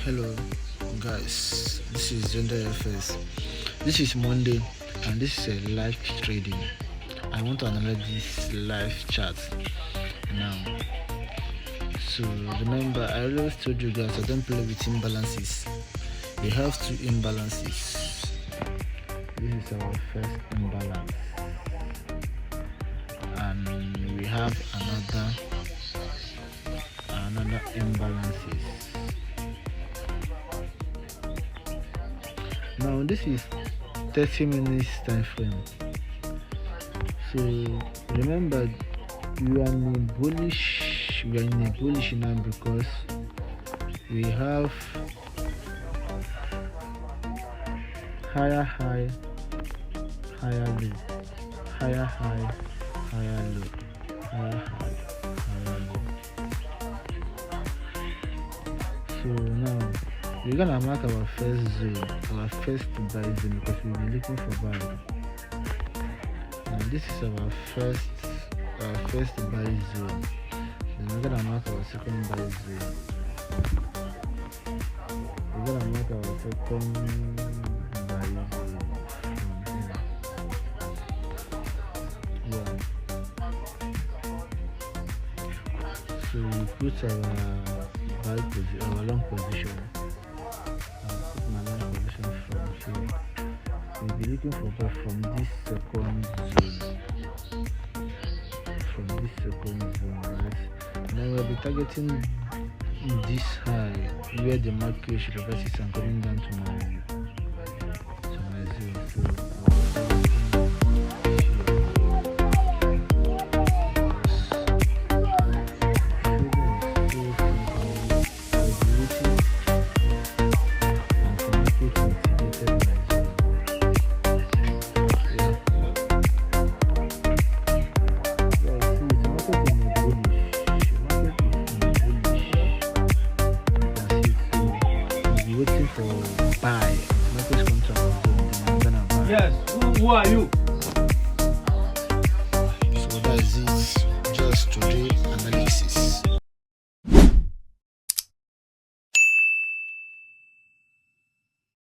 Hello guys, this is Xender FS. This is Monday and this is a live trading. I want to analyze this live chart now. So remember, I always told you guys I don't play with imbalances. We have two imbalances. This is our first imbalance and we have another imbalances. Now this is 30 minutes time frame. So remember, we are in a bullish now because we have higher high, higher low, higher high, higher low, higher high, higher low. So now we're gonna mark our first zone, our first buy zone, because we'll be looking for buy. Now this is our first buy zone. Then we're gonna mark our second buy zone. We're gonna mark our second buy zone from here. Yeah. So we put our long position. We'll be looking for buy from this second zone. Right? Now we'll be targeting this high where the market should reverse and coming down to my zone. Waiting for buy. Market's contract. Yes, who are you?